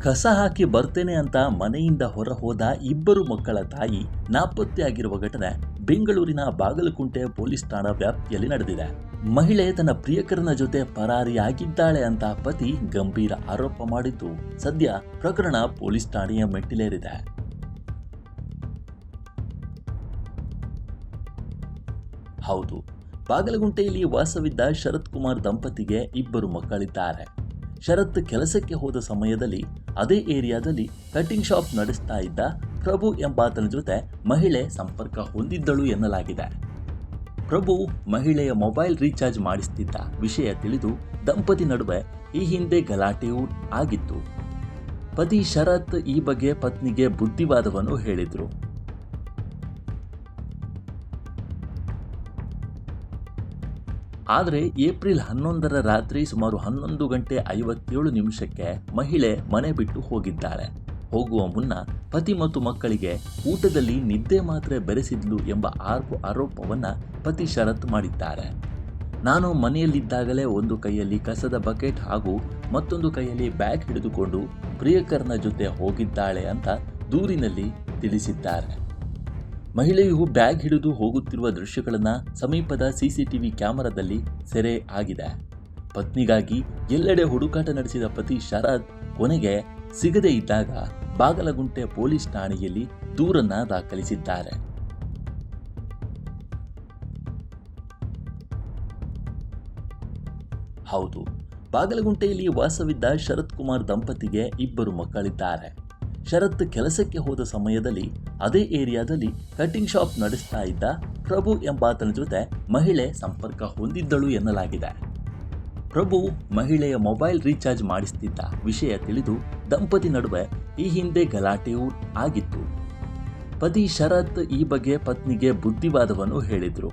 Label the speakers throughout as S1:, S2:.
S1: ಕಸ ಹಾಕಿ ಬರ್ತೇನೆ ಅಂತ ಮನೆಯಿಂದ ಹೊರ ಹೋದ ಇಬ್ಬರು ಮಕ್ಕಳ ತಾಯಿ ನಾಪತ್ತೆಯಾಗಿರುವ ಘಟನೆ ಬೆಂಗಳೂರಿನ ಬಾಗಲಕುಂಟೆ ಪೊಲೀಸ್ ಠಾಣಾ ವ್ಯಾಪ್ತಿಯಲ್ಲಿ ನಡೆದಿದೆ. ಮಹಿಳೆ ತನ್ನ ಪ್ರಿಯಕರನ ಜೊತೆ ಪರಾರಿಯಾಗಿದ್ದಾಳೆ ಅಂತ ಪತಿ ಗಂಭೀರ ಆರೋಪ ಮಾಡಿದ್ದು, ಸದ್ಯ ಪ್ರಕರಣ ಪೊಲೀಸ್ ಠಾಣೆಯ ಮೆಟ್ಟಿಲೇರಿದೆ. ಹೌದು, ಬಾಗಲಗುಂಟೆಯಲ್ಲಿ ವಾಸವಿದ್ದ ಶರತ್ ಕುಮಾರ್ ದಂಪತಿಗೆ ಇಬ್ಬರು ಮಕ್ಕಳಿದ್ದಾರೆ. ಶರತ್ ಕೆಲಸಕ್ಕೆ ಹೋದ ಸಮಯದಲ್ಲಿ ಅದೇ ಏರಿಯಾದಲ್ಲಿ ಕಟಿಂಗ್ ಶಾಪ್ ನಡೆಸ್ತಾ ಇದ್ದ ಪ್ರಭು ಎಂಬಾತನ ಜೊತೆ ಮಹಿಳೆ ಸಂಪರ್ಕ ಹೊಂದಿದ್ದಳು ಎನ್ನಲಾಗಿದೆ. ಪ್ರಭು ಮಹಿಳೆಯ ಮೊಬೈಲ್ ರೀಚಾರ್ಜ್ ಮಾಡಿಸ್ತಿದ್ದ ವಿಷಯ ತಿಳಿದು ದಂಪತಿ ನಡುವೆ ಈ ಹಿಂದೆ ಗಲಾಟೆಯೂ ಆಗಿತ್ತು. ಪತಿ ಶರತ್ ಈ ಬಗ್ಗೆ ಪತ್ನಿಗೆ ಬುದ್ಧಿವಾದವನ್ನು ಹೇಳಿದ್ರು. ಆದರೆ ಏಪ್ರಿಲ್ 11ರ ರಾತ್ರಿ ಸುಮಾರು 11:57 ಮಹಿಳೆ ಮನೆ ಬಿಟ್ಟು ಹೋಗಿದ್ದಾಳೆ. ಹೋಗುವ ಮುನ್ನ ಪತಿ ಮತ್ತು ಮಕ್ಕಳಿಗೆ ಊಟದಲ್ಲಿ ನಿದ್ದೆ ಮಾತ್ರೆ ಬೆರೆಸಿದ್ಲು ಎಂಬ ಆರೋಪವನ್ನು ಪತಿ ಶರತ್ ಮಾಡಿದ್ದಾರೆ. ನಾನು ಮನೆಯಲ್ಲಿದ್ದಾಗಲೇ ಒಂದು ಕೈಯಲ್ಲಿ ಕಸದ ಬಕೆಟ್ ಹಾಗೂ ಮತ್ತೊಂದು ಕೈಯಲ್ಲಿ ಬ್ಯಾಗ್ ಹಿಡಿದುಕೊಂಡು ಪ್ರಿಯಕರನ ಜೊತೆ ಹೋಗಿದ್ದಾಳೆ ಅಂತ ದೂರಿನಲ್ಲಿ ತಿಳಿಸಿದ್ದಾರೆ. ಮಹಿಳೆಯು ಬ್ಯಾಗ್ ಹಿಡಿದು ಹೋಗುತ್ತಿರುವ ದೃಶ್ಯಗಳನ್ನು ಸಮೀಪದ ಸಿಸಿಟಿವಿ ಕ್ಯಾಮೆರಾದಲ್ಲಿ ಸೆರೆ ಆಗಿದೆ. ಪತ್ನಿಗಾಗಿ ಎಲ್ಲೆಡೆ ಹುಡುಕಾಟ ನಡೆಸಿದ ಪತಿ ಶರತ್ ಕೊನೆಗೆ ಸಿಗದೇ ಇದ್ದಾಗ ಬಾಗಲಗುಂಟೆ ಪೊಲೀಸ್ ಠಾಣೆಯಲ್ಲಿ ದೂರನ್ನ ದಾಖಲಿಸಿದ್ದಾರೆ. ಹೌದು, ಬಾಗಲಗುಂಟೆಯಲ್ಲಿ ವಾಸವಿದ್ದ ಶರತ್ ಕುಮಾರ್ ದಂಪತಿಗೆ ಇಬ್ಬರು ಮಕ್ಕಳಿದ್ದಾರೆ. ಶರತ್ ಕೆಲಸಕ್ಕೆ ಹೋದ ಸಮಯದಲ್ಲಿ ಅದೇ ಏರಿಯಾದಲ್ಲಿ ಕಟಿಂಗ್ ಶಾಪ್ ನಡೆಸ್ತಾ ಇದ್ದ ಪ್ರಭು ಎಂಬಾತನ ಜೊತೆ ಮಹಿಳೆ ಸಂಪರ್ಕ ಹೊಂದಿದ್ದಳು ಎನ್ನಲಾಗಿದೆ. ಪ್ರಭು ಮಹಿಳೆಯ ಮೊಬೈಲ್ ರೀಚಾರ್ಜ್ ಮಾಡಿಸ್ತಿದ್ದ ವಿಷಯ ತಿಳಿದು ದಂಪತಿ ನಡುವೆ ಈ ಹಿಂದೆ ಗಲಾಟೆಯೂ ಆಗಿತ್ತು. ಪತಿ ಶರತ್ ಈ ಬಗ್ಗೆ ಪತ್ನಿಗೆ ಬುದ್ಧಿವಾದವನ್ನು ಹೇಳಿದ್ರು.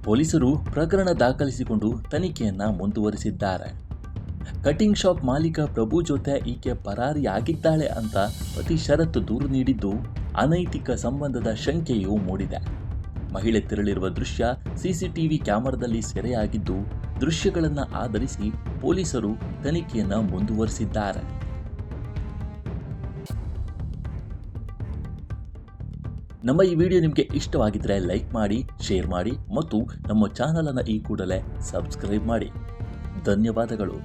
S1: ಪೊಲೀಸರು ಪ್ರಕರಣ ದಾಖಲಿಸಿಕೊಂಡು ತನಿಖೆಯನ್ನ ಮುಂದುವರಿಸಿದ್ದಾರೆ. ಕಟಿಂಗ್ ಶಾಪ್ ಮಾಲೀಕ ಪ್ರಭು ಜೊತೆ ಈಕೆ ಪರಾರಿಯಾಗಿದ್ದಾಳೆ ಅಂತ ಪತಿ ಶರತ್ ದೂರು ನೀಡಿದ್ದು ಅನೈತಿಕ ಸಂಬಂಧದ ಶಂಕೆಯೂ ಮೂಡಿದೆ. ಮಹಿಳೆ ತೆರಳಿರುವ ದೃಶ್ಯ ಸಿಸಿಟಿವಿ ಕ್ಯಾಮೆರಾದಲ್ಲಿ ಸೆರೆಯಾಗಿದ್ದು, ದೃಶ್ಯಗಳನ್ನು ಆಧರಿಸಿ ಪೊಲೀಸರು ತನಿಖೆಯನ್ನ ಮುಂದುವರಿಸಿದ್ದಾರೆ. ನಮ್ಮ ಈ ವಿಡಿಯೋ ನಿಮಗೆ ಇಷ್ಟವಾಗಿದ್ದರೆ ಲೈಕ್ ಮಾಡಿ, ಶೇರ್ ಮಾಡಿ ಮತ್ತು ನಮ್ಮ ಚಾನಲನ್ನು ಈ ಕೂಡಲೇ ಸಬ್ಸ್ಕ್ರೈಬ್ ಮಾಡಿ. ಧನ್ಯವಾದಗಳು.